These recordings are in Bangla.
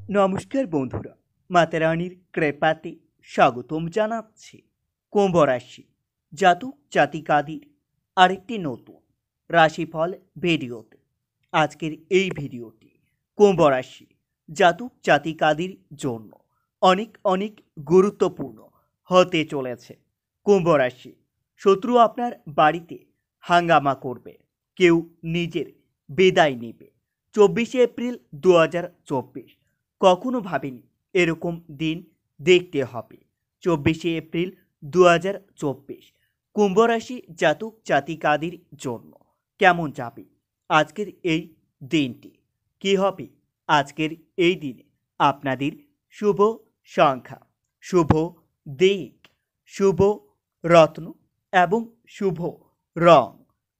নমস্কার বন্ধুরা, মাতারানির কৃপাতে স্বাগতম জানাচ্ছি কুম্ভ রাশি জাতক জাতিকাদের আরেকটি নতুন রাশিফল ভিডিওতে। আজকের এই ভিডিওটি কুম্ভ রাশি জাতক জাতিকাদের জন্য অনেক অনেক গুরুত্বপূর্ণ হতে চলেছে। কুম্ভ রাশি, শত্রু আপনার বাড়িতে হাঙ্গামা করবে, কেউ নিজের বিদায় নেবে। 24 এপ্রিল 2024 কখনো ভাবেনি এরকম দিন দেখতে হবে। 24 এপ্রিল 2024 কুম্ভ রাশি জাতক জাতিকাদের জন্য কেমন যাবে আজকের এই দিনটি? কি হবে আজকের এই দিনে আপনাদের শুভ সংখ্যা, শুভ দিক, শুভ রত্ন এবং শুভ রং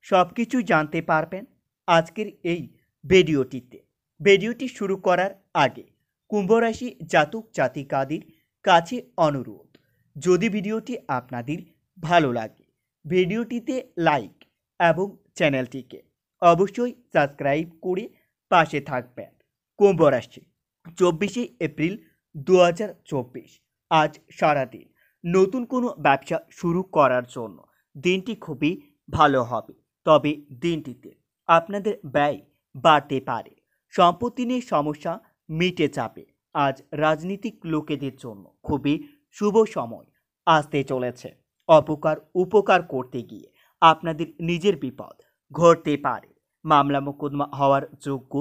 সব কিছু জানতে পারবেন আজকের এই ভিডিওটিতে। ভিডিওটি শুরু করার আগে কুম্ভ রাশি জাতক জাতিকাদের কাছে অনুরোধ, যদি ভিডিওটি আপনাদের ভালো লাগে ভিডিওটিতে লাইক এবং চ্যানেলটিকে অবশ্যই সাবস্ক্রাইব করে পাশে থাকবেন। কুম্ভ রাশি, 24 এপ্রিল 2024 আজ সারাদিন নতুন কোনো ব্যবসা শুরু করার জন্য দিনটি খুবই ভালো হবে। তবে দিনটিতে আপনাদের ব্যয় বাড়তে পারে, সম্পত্তি নিয়ে সমস্যা মিটে যাবে। আজ রাজনীতিক লোকেদের জন্য খুবই শুভ সময় আসতে চলেছে। অপকার উপকার করতে গিয়ে আপনাদের নিজের বিপদ ঘটতে পারে, মামলা মোকদ্দমা হওয়ার যোগ্য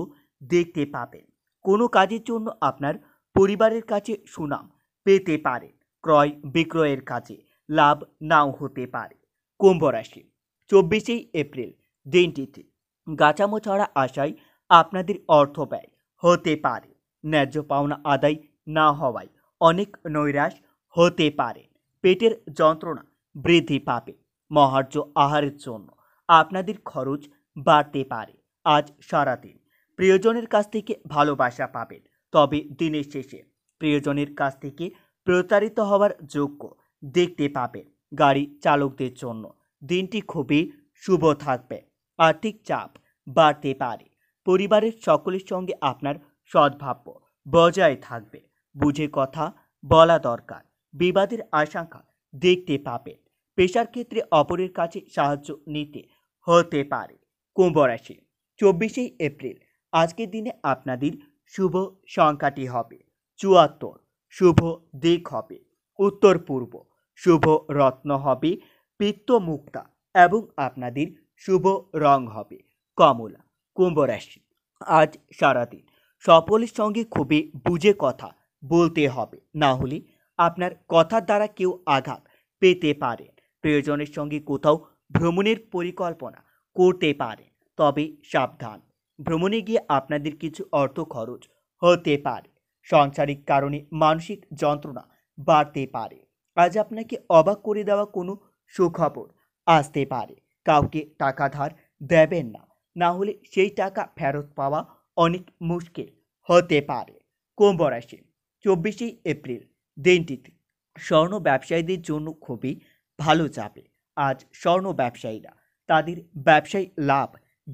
দেখতে পাবেন। কোনো কাজের জন্য আপনার পরিবারের কাছে সুনাম পেতে পারে, ক্রয় বিক্রয়ের কাজে লাভ নাও হতে পারে। কুম্ভ রাশি, 24 এপ্রিল দিনটিতে গাছামো ছাড়া আশায় আপনাদের অর্থ ব্যয় হতে পারে, ন্যায্য পাওনা আদায় না হওয়ায় অনেক নৈরাশ হতে পারে, পেটের যন্ত্রণা বৃদ্ধি পাবে, মহার্ঘ আহারের জন্য আপনাদের খরচ বাড়তে পারে। আজ সারাদিন প্রিয়জনের কাছ থেকে ভালোবাসা পাবেন, তবে দিনের শেষে প্রিয়জনের কাছ থেকে প্রতারিত হওয়ার যোগ্য দেখতে পাবেন। গাড়ি চালকদের জন্য দিনটি খুবই শুভ থাকবে, আর্থিক চাপ বাড়তে পারে, পরিবারের সকলের সঙ্গে আপনার সদ্ভাব্য বজায় থাকবে, বুঝে কথা বলা দরকার, বিবাদের আশঙ্কা দেখতে পাবেন, পেশার ক্ষেত্রে অপরের কাছে সাহায্য নিতে হতে পারে। কুম্ভ রাশি, 24 এপ্রিল আজকের দিনে আপনাদের শুভ সংখ্যাটি হবে 74, শুভ দিক হবে উত্তর পূর্ব, শুভ রত্ন হবে পিত্ত মুক্তা এবং আপনাদের শুভ রং হবে কমলা। কুম্ভ রাশি, আজ সারাদিন সকলের সঙ্গে খুবই বুঝে কথা বলতে হবে, না হলে আপনার কথার দ্বারা কেউ আঘাত পেতে পারে। প্রিয়জনের সঙ্গে কোথাও ভ্রমণের পরিকল্পনা করতে পারে, তবে সাবধান, ভ্রমণে গিয়ে আপনাদের কিছু অর্থ খরচ হতে পারে। সাংসারিক কারণে মানসিক যন্ত্রণা বাড়তে পারে। আজ আপনাকে অবাক করে দেওয়া কোনো সুখবর আসতে পারে। কাউকে টাকা ধার দেবেন না, না হলে সেই টাকা ফেরত পাওয়া অনেক মুশকিল হতে পারে। কুম্ভ রাশি, 24 এপ্রিল দিনটিতে স্বর্ণ ব্যবসায়ীদের জন্য খুবই ভালো যাবে। আজ স্বর্ণ ব্যবসায়ীরা তাদের ব্যবসায়ী লাভ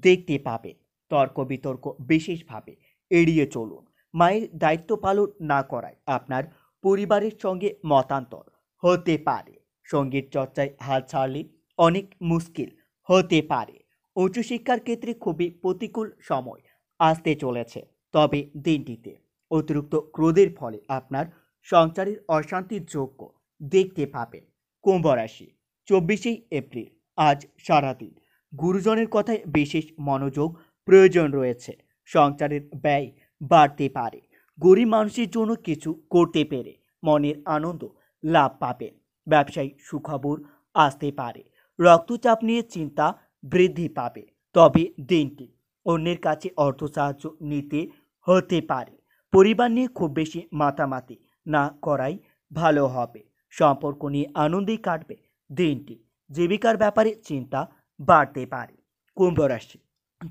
দেখতে পাবে। তর্ক বিতর্ক বিশেষভাবে এড়িয়ে চলুন। মায়ের দায়িত্ব পালন না করায় আপনার পরিবারের সঙ্গে মতান্তর হতে পারে। সঙ্গীত চর্চায় হাল ছাড়লে অনেক মুশকিল হতে পারে। উচ্চশিক্ষার ক্ষেত্রে খুবই প্রতিকূল সময় আসতে চলেছে, তবে দিনটিতে অতিরিক্ত ক্রোধের ফলে আপনার সংসারের অশান্তির যোগ্য দেখতে পাবেন। কুম্ভ রাশি, 24 এপ্রিল আজ সারাদিন গুরুজনের কথায় বিশেষ মনোযোগ প্রয়োজন রয়েছে। সংসারের ব্যয় বাড়তে পারে, গরিব মানুষের জন্য কিছু করতে পেরে মনের আনন্দ লাভ পাবেন। ব্যবসায়ী সুখবর আসতে পারে, রক্তচাপ নিয়ে চিন্তা বৃদ্ধি পাবে, তবে দিনটি অন্যের কাছে অর্থ সাহায্য নিতে হতে পারে। পরিবার নিয়ে খুব বেশি মাতামাতি না করাই ভালো হবে। সম্পর্ক নিয়ে আনন্দেই কাটবে দিনটি। জীবিকার ব্যাপারে চিন্তা বাড়তে পারে। কুম্ভ রাশি,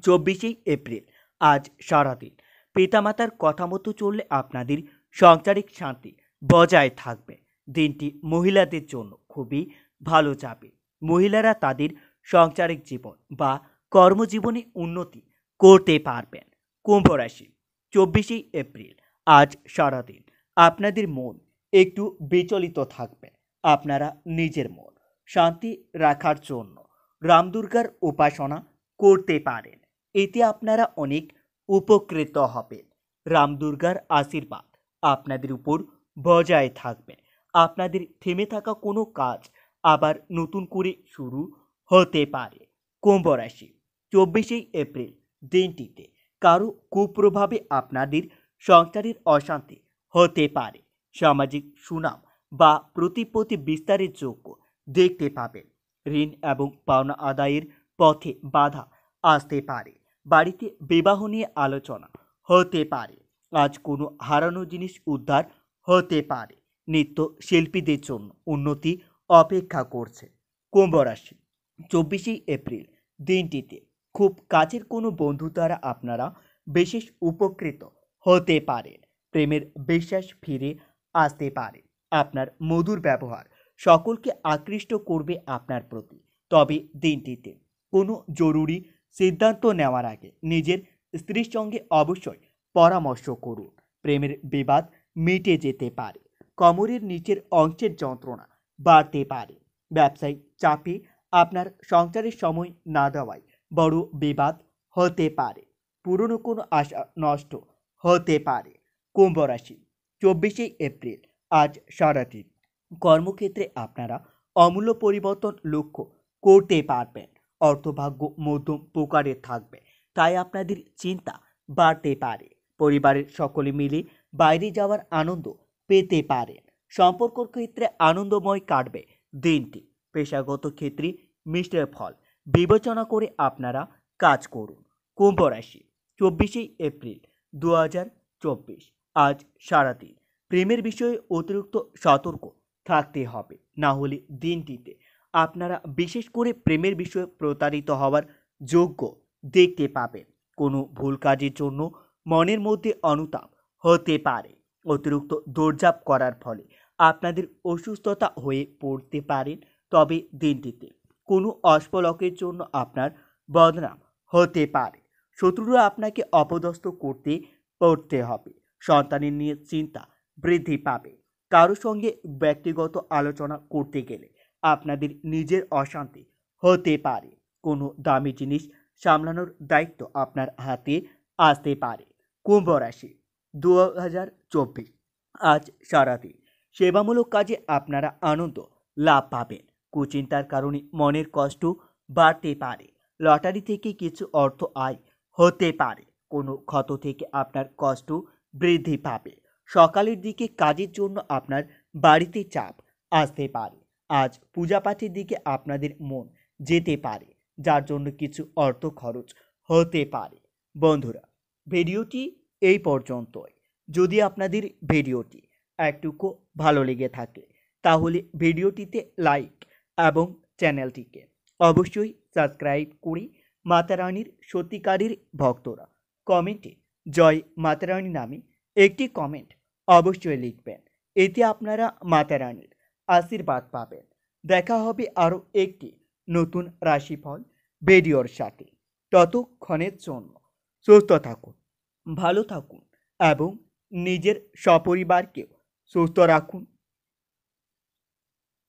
24 এপ্রিল আজ সারাদিন পিতামাতার কথা মতো চললে আপনাদের সাংসারিক শান্তি বজায় থাকবে। দিনটি মহিলাদের জন্য খুবই ভালো যাবে। মহিলারা তাদের সাংসারিক জীবন বা কর্মজীবনে উন্নতি করতে পারবেন। কুম্ভ রাশি, 24 এপ্রিল আজ সারাদিন আপনাদের মন একটু বিচলিত থাকবে। আপনারা নিজের মন শান্তি রাখার জন্য রামদুর্গার উপাসনা করতে পারেন। এতে আপনারা অনেক উপকৃত হবেন। রামদুর্গার আশীর্বাদ আপনাদের উপর বজায় থাকবে। আপনাদের থেমে থাকা কোনো কাজ আবার নতুন করে শুরু হতে পারে। কুম্ভ রাশি, 24 এপ্রিল দিনটিতে কারো কুপ্রভাবে আপনাদের সংসারের অশান্তি হতে পারে। সামাজিক সুনাম বা প্রতিপত্তি বিস্তারের যোগ্য দেখতে পাবেন। ঋণ এবং পাওনা আদায়ের পথে বাধা আসতে পারে। বাড়িতে বিবাহ নিয়ে আলোচনা হতে পারে। আজ কোনো হারানো জিনিস উদ্ধার হতে পারে। নৃত্য শিল্পীদের জন্য উন্নতি অপেক্ষা করছে। কুম্ভ রাশি, 24 এপ্রিল দিনটিতে খুব কাছের কোনো বন্ধু দ্বারা আপনারা বিশেষ উপকৃত হতে পারেন। প্রেমের বিশ্বাস ফিরে আসতে পারে। আপনার মধুর ব্যবহার সকলকে আকৃষ্ট করবে আপনার প্রতি। তবে দিনটিতে কোনো জরুরি সিদ্ধান্ত নেওয়ার আগে নিজের স্ত্রীর সঙ্গে অবশ্যই পরামর্শ করুন। প্রেমের বিবাদ মিটে যেতে পারে। কোমরের নিচের অংশের যন্ত্রণা বাড়তে পারে। ব্যবসায়িক চাপে আপনার সংসারের সময় না দেওয়ায় বড় বিবাদ হতে পারে। পুরনো কোনো আশা নষ্ট হতে পারে। কুম্ভ রাশি, 24 এপ্রিল আজ সারাদিন কর্মক্ষেত্রে আপনারা অমূল্য পরিবর্তন লক্ষ্য করতে পারবেন। অর্থভাগ্য মধ্যম প্রকারের থাকবে, তাই আপনাদের চিন্তা বাড়তে পারে। পরিবারের সকলে মিলে বাইরে যাওয়ার আনন্দ পেতে পারেন। সম্পর্ক ক্ষেত্রে আনন্দময় কাটবে দিনটি। পেশাগত ক্ষেত্রে মিষ্টের ফল বিবেচনা করে আপনারা কাজ করুন। কুম্ভ রাশি, 24 এপ্রিল 2024 আজ সারাদিন প্রেমের বিষয়ে অতিরিক্ত সতর্ক থাকতে হবে, না হলে দিনটিতে আপনারা বিশেষ করে প্রেমের বিষয়ে প্রতারিত হওয়ার যোগ্য দেখতে পাবেন। কোনো ভুল কাজের জন্য মনের মধ্যে অনুতাপ হতে পারে। অতিরিক্ত দৌড়ঝাঁপ করার ফলে আপনাদের অসুস্থতা হয়ে পড়তে পারেন। তবে দিনটিতে কোনো অস্পলকের জন্য আপনার বদনাম হতে পারে। শত্রুরা আপনাকে অপদস্থ করতে হবে। সন্তানের নিয়ে চিন্তা বৃদ্ধি পাবে। কারো সঙ্গে ব্যক্তিগত আলোচনা করতে গেলে আপনাদের নিজের অশান্তি হতে পারে। কোনো দামি জিনিস সামলানোর দায়িত্ব আপনার হাতে আসতে পারে। কুম্ভ রাশি, 2024 আজ সারাদিন সেবামূলক কাজে আপনারা আনন্দ লাভ পাবেন। কুচিন্তার কারণে মনের কষ্ট বাড়তে পারে। লটারি থেকে কিছু অর্থ আয় হতে পারে। কোনো ক্ষত থেকে আপনার কষ্ট বৃদ্ধি পাবে। সকালের দিকে কাজের জন্য আপনার বাড়িতে চাপ আসতে পারে। আজ পূজাপাঠের দিকে আপনাদের মন যেতে পারে, যার জন্য কিছু অর্থ খরচ হতে পারে। বন্ধুরা, ভিডিওটি এই পর্যন্তই। যদি আপনাদের ভিডিওটি একটুকু ভালো লেগে থাকে তাহলে ভিডিওটিতে লাইক এবং চ্যানেলটিকে অবশ্যই সাবস্ক্রাইব করে মাতারানীর সত্যিকারের ভক্তরা কমেন্টে জয় মাতারানী নামে একটি কমেন্ট অবশ্যই লিখবেন। এতে আপনারা মাতারানীর আশীর্বাদ পাবেন। দেখা হবে আরও একটি নতুন রাশিফল ভিডিওর সাথে। ততক্ষণের জন্য সুস্থ থাকুন, ভালো থাকুন এবং নিজের সপরিবারকেও সুস্থ রাখুন।